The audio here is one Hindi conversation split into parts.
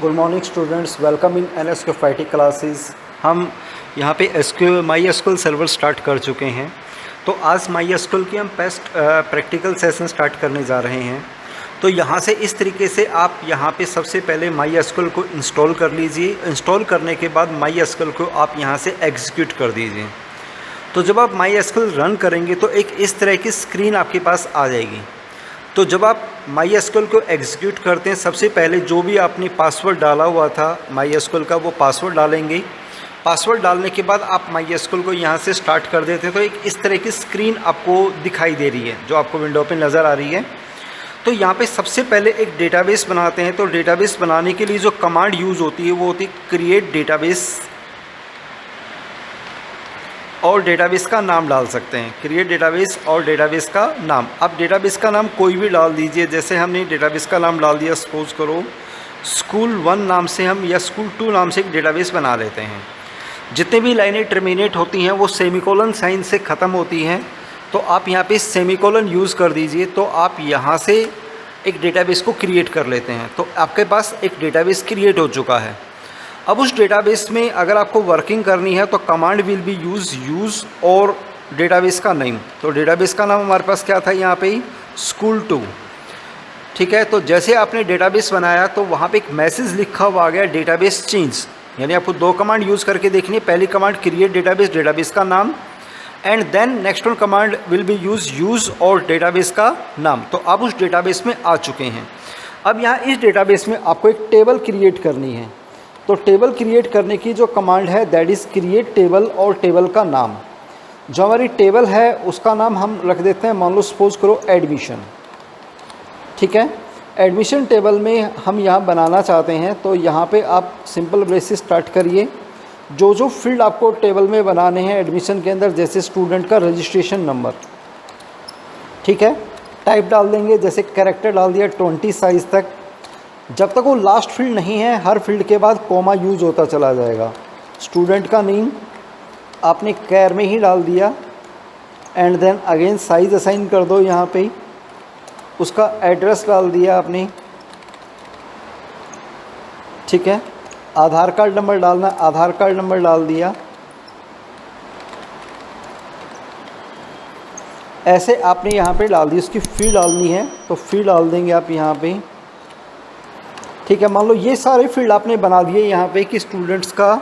Good morning students, welcome in NSQFIT classes. हम यहाँ पे माई एसक्यूएल सर्वर स्टार्ट कर चुके हैं। तो आज माई एसक्यूएल की हम प्रैक्टिकल सेशन स्टार्ट करने जा रहे हैं। तो यहाँ से इस तरीके से आप यहाँ पे सबसे पहले माई एसक्यूएल को इंस्टॉल कर लीजिए। इंस्टॉल करने के बाद माई एसक्यूएल को आप यहाँ से एग्जीक्यूट कर दीजिए। तो जब आप माई एसक्यूएल रन करेंगे तो एक इस तरह की स्क्रीन आपके पास आ जाएगी। तो जब आप माई एसक्यूएल को एग्जीक्यूट करते हैं, सबसे पहले जो भी आपने पासवर्ड डाला हुआ था माई एसक्यूएल का, वो पासवर्ड डालेंगे। पासवर्ड डालने के बाद आप माई एसक्यूएल को यहाँ से स्टार्ट कर देते हैं। तो एक इस तरह की स्क्रीन आपको दिखाई दे रही है, जो आपको विंडो पे नज़र आ रही है। तो यहाँ पे सबसे पहले एक डेटाबेस बनाते हैं। तो डेटाबेस बनाने के लिए जो कमांड यूज़ होती है वो होती है क्रिएट डेटाबेस, और डेटाबेस का नाम डाल सकते हैं। क्रिएट डेटाबेस और डेटाबेस का नाम, आप डेटाबेस का नाम कोई भी डाल दीजिए। जैसे हमने डेटाबेस का नाम डाल दिया, सपोज करो स्कूल 1 नाम से हम, या स्कूल 2 नाम से एक डेटाबेस बना लेते हैं। जितने भी लाइनें टर्मिनेट होती हैं वो सेमीकोलन साइन से ख़त्म होती हैं। तो आप यहाँ पे सेमीकोलन यूज़ कर दीजिए। तो आप यहाँ से एक डेटाबेस को क्रिएट कर लेते हैं। तो आपके पास एक डेटाबेस क्रिएट हो चुका है। अब उस डेटाबेस में अगर आपको वर्किंग करनी है तो कमांड विल बी यूज़ और डेटाबेस का नेम। तो डेटाबेस का नाम हमारे पास क्या था यहाँ पे, स्कूल 2। ठीक है। तो जैसे आपने डेटाबेस बनाया तो वहाँ पे एक मैसेज लिखा हुआ आ गया, डेटाबेस चेंज। यानी आपको 2 कमांड यूज़ करके देखनी है। पहली कमांड क्रिएट डेटाबेस, डेटाबेस का नाम, and then next one command will be use और डेटाबेस का नाम। तो आप उस डेटाबेस में आ चुके हैं। अब यहाँ इस डेटाबेस में आपको एक टेबल क्रिएट करनी है। तो टेबल क्रिएट करने की जो कमांड है दैट इज़ क्रिएट टेबल, और टेबल का नाम, जो हमारी टेबल है उसका नाम हम रख देते हैं, मान लो सपोज करो एडमिशन। ठीक है। एडमिशन टेबल में हम यहाँ बनाना चाहते हैं। तो यहाँ पे आप सिंपल ब्रेस से स्टार्ट करिए। जो फील्ड आपको टेबल में बनाने हैं एडमिशन के अंदर, जैसे स्टूडेंट का रजिस्ट्रेशन नंबर, ठीक है, टाइप डाल देंगे। जैसे कैरेक्टर डाल दिया 20 साइज़ तक। जब तक वो लास्ट फील्ड नहीं है, हर फील्ड के बाद कॉमा यूज़ होता चला जाएगा। स्टूडेंट का नेम आपने कैर में ही डाल दिया, and then again size assign कर दो यहाँ पे। उसका एड्रेस डाल दिया आपने, ठीक है। आधार कार्ड नंबर डालना, आधार कार्ड नंबर डाल दिया। ऐसे आपने यहाँ पे डाल दी। उसकी फ़ी डालनी है तो फ़ी डाल देंगे आप यहाँ पे, ठीक है। मान लो ये सारे फील्ड आपने बना दिए यहाँ पे कि स्टूडेंट्स का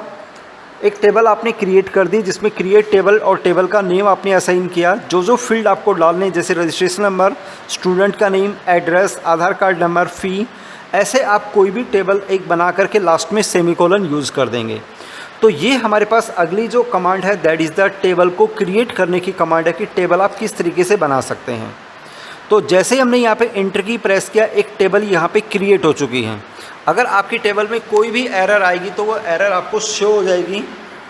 एक टेबल आपने क्रिएट कर दी, जिसमें क्रिएट टेबल और टेबल का नेम आपने असाइन किया। जो फील्ड आपको डालने, जैसे रजिस्ट्रेशन नंबर, स्टूडेंट का नेम, एड्रेस, आधार कार्ड नंबर, फ़ी, ऐसे आप कोई भी टेबल एक बना करके लास्ट में सेमीकोलन यूज़ कर देंगे। तो ये हमारे पास अगली जो कमांड है दैट इज़ द टेबल को क्रिएट करने की कमांड है, कि टेबल आप किस तरीके से बना सकते हैं। तो जैसे ही हमने यहाँ पे एंटर की प्रेस किया, एक टेबल यहाँ पे क्रिएट हो चुकी है। अगर आपकी टेबल में कोई भी एरर आएगी तो वो एरर आपको शो हो जाएगी।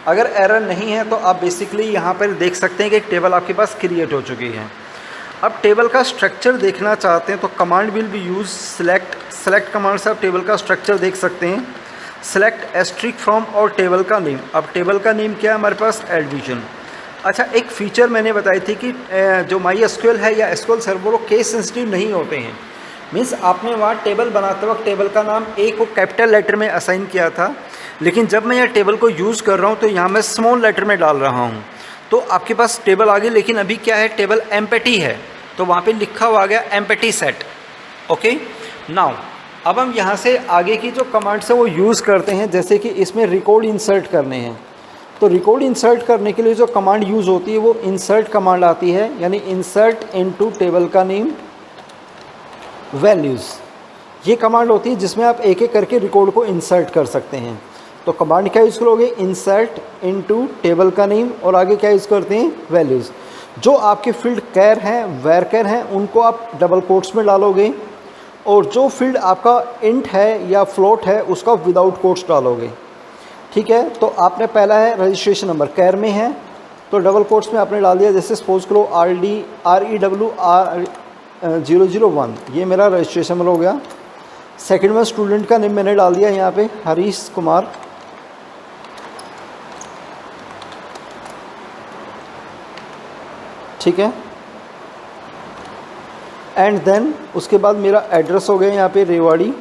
अगर एरर नहीं है तो आप बेसिकली यहाँ पर देख सकते हैं कि एक टेबल आपके पास क्रिएट हो चुकी है। अब टेबल का स्ट्रक्चर देखना चाहते हैं तो command will be use select command से आप टेबल का स्ट्रक्चर देख सकते हैं। सेलेक्ट एस्ट्रिक फ्रॉम और टेबल का नेम। अब टेबल का नेम क्या है हमारे पास, एडमिशन। अच्छा, एक फ़ीचर मैंने बताई थी कि जो माई एसक्यूएल है या एसक्यूएल सर्वर वो केस सेंसिटिव नहीं होते हैं। मीन्स आपने वहाँ टेबल बनाते वक्त टेबल का नाम ए को कैपिटल लेटर में असाइन किया था, लेकिन जब मैं यह टेबल को यूज़ कर रहा हूँ तो यहाँ मैं स्मॉल लेटर में डाल रहा हूँ। तो आपके पास टेबल आ गई, लेकिन अभी क्या है, टेबल एम्प्टी है। तो वहाँ पे लिखा हुआ आ गया एम्प्टी सेट। ओके, नाउ अब हम यहाँ से आगे की जो कमांड्स है वो यूज़ करते हैं। जैसे कि इसमें रिकॉर्ड इंसर्ट करने हैं। तो रिकॉर्ड इंसर्ट करने के लिए जो कमांड यूज़ होती है वो इंसर्ट कमांड आती है, यानी इंसर्ट इनटू टेबल का नेम वैल्यूज़। ये कमांड होती है जिसमें आप एक एक करके रिकॉर्ड को इंसर्ट कर सकते हैं। तो कमांड क्या यूज़ करोगे, इंसर्ट इनटू टेबल का नेम, और आगे क्या यूज़ करते हैं, वैल्यूज़। जो आपके फील्ड कैर हैं, वेर कैर हैं, उनको आप डबल कोट्स में डालोगे, और जो फील्ड आपका इंट है या फ्लोट है उसका विदाउट कोट्स डालोगे। ठीक है। तो आपने पहला है रजिस्ट्रेशन नंबर, कैर में है तो डबल कोट्स में आपने डाल दिया। जैसे सपोज करो REWR001, ये मेरा रजिस्ट्रेशन नंबर हो गया। सेकंड में स्टूडेंट का नेम मैंने डाल दिया यहाँ पे, हरीश कुमार। ठीक है। एंड देन उसके बाद मेरा एड्रेस हो गया यहाँ पे रेवाड़ी।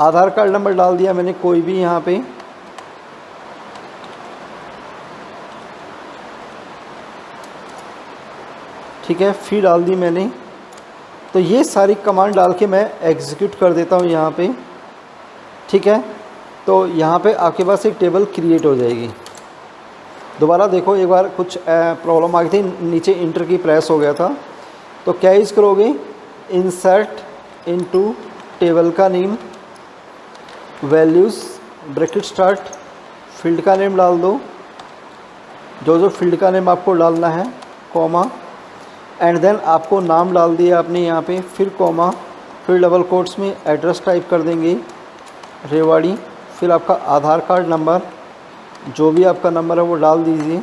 आधार कार्ड नंबर डाल दिया मैंने कोई भी यहाँ पे, ठीक है, फ़ी डाल दी मैंने। तो ये सारी कमांड डाल के मैं एग्जीक्यूट कर देता हूँ यहाँ पे, ठीक है। तो यहाँ पे आपके पास एक टेबल क्रिएट हो जाएगी। दोबारा देखो, एक बार कुछ प्रॉब्लम आ गई थी, नीचे इंटर की प्रेस हो गया था। तो क्या यूज़ करोगे, इंसर्ट इनटू टेबल का name, values bracket start, field का नेम डाल दो, जो फील्ड का नेम आपको डालना है, कॉमा, एंड देन आपको नाम डाल दिया आपने यहाँ पे, फिर कॉमा, फिर डबल कोट्स में एड्रेस टाइप कर देंगे रेवाड़ी, फिर आपका आधार कार्ड नंबर, जो भी आपका नंबर है वो डाल दीजिए,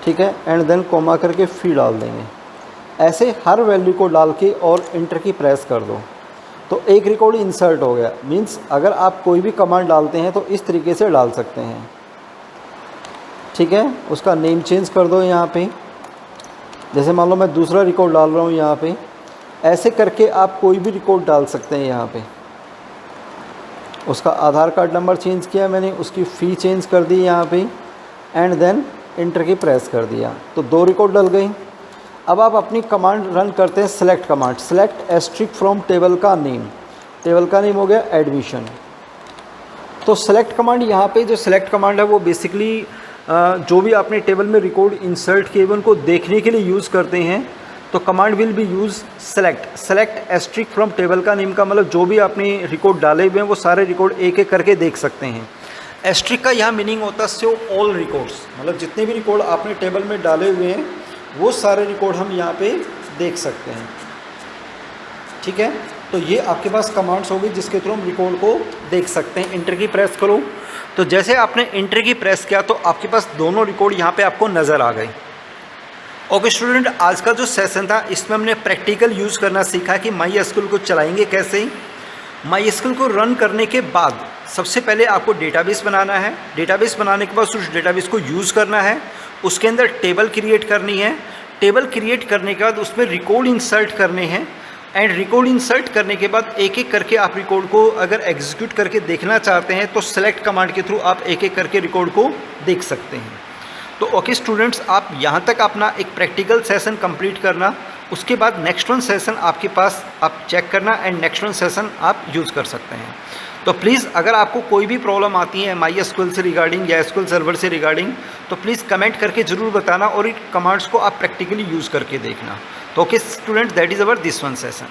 ठीक है, एंड देन कॉमा करके फ़ी डाल देंगे। ऐसे हर वैल्यू को डाल के और इंटर की प्रेस कर दो, तो एक रिकॉर्ड इंसर्ट हो गया। मींस अगर आप कोई भी कमांड डालते हैं तो इस तरीके से डाल सकते हैं, ठीक है। उसका नेम चेंज कर दो यहाँ पे, जैसे मान लो मैं दूसरा रिकॉर्ड डाल रहा हूँ यहाँ पे, ऐसे करके आप कोई भी रिकॉर्ड डाल सकते हैं यहाँ पे। उसका आधार कार्ड नंबर चेंज किया मैंने, उसकी फ़ी चेंज कर दी यहाँ पे, एंड देन इंटर की प्रेस कर दिया, तो 2 रिकॉर्ड डल गई। अब आप अपनी कमांड रन करते हैं, select command, select asterisk from table का नेम, टेबल का नेम हो गया एडमिशन। तो सेलेक्ट कमांड, यहाँ पे जो सेलेक्ट कमांड है वो बेसिकली जो भी आपने टेबल में रिकॉर्ड इंसर्ट किए उनको देखने के लिए यूज़ करते हैं। तो command will be use select, select asterisk from table का नेम का मतलब जो भी आपने रिकॉर्ड डाले हुए हैं वो सारे रिकॉर्ड एक एक करके देख सकते हैं। एस्ट्रिक का यहाँ मीनिंग होता है शो ऑल रिकॉर्ड्स, मतलब जितने भी रिकॉर्ड आपने टेबल में डाले हुए हैं वो सारे रिकॉर्ड हम यहाँ पे देख सकते हैं, ठीक है। तो ये आपके पास कमांड्स होगी जिसके थ्रू हम रिकॉर्ड को देख सकते हैं। इंटर की प्रेस करो, तो जैसे आपने इंटर की प्रेस किया तो आपके पास दोनों रिकॉर्ड यहाँ पे आपको नज़र आ गए। ओके स्टूडेंट, आज का जो सेशन था इसमें हमने प्रैक्टिकल यूज़ करना सीखा कि माई एसक्यूएल को चलाएंगे कैसे। माई एसक्यूएल को रन करने के बाद सबसे पहले आपको डेटाबेस बनाना है। डेटाबेस बनाने के बाद उस डेटाबेस को यूज़ करना है, उसके अंदर टेबल क्रिएट करनी है। टेबल क्रिएट करने के बाद उसमें रिकॉर्ड इंसर्ट करने हैं, एंड रिकॉर्ड इंसर्ट करने के बाद एक एक करके आप रिकॉर्ड को अगर एग्जीक्यूट करके देखना चाहते हैं तो सेलेक्ट कमांड के थ्रू आप एक एक करके रिकॉर्ड को देख सकते हैं। तो ओके स्टूडेंट्स, आप यहाँ तक अपना एक प्रैक्टिकल सेशन कंप्लीट करना, उसके बाद नेक्स्ट वन सेशन आपके पास आप चेक करना एंड नेक्स्ट वन सेशन आप यूज़ कर सकते हैं। तो प्लीज़ अगर आपको कोई भी प्रॉब्लम आती है माई एसक्यूएल से रिगार्डिंग या एसक्यूएल सर्वर से रिगार्डिंग, तो प्लीज़ कमेंट करके ज़रूर बताना और इन कमांड्स को आप प्रैक्टिकली यूज़ करके देखना। तो okay student, that is our this one session.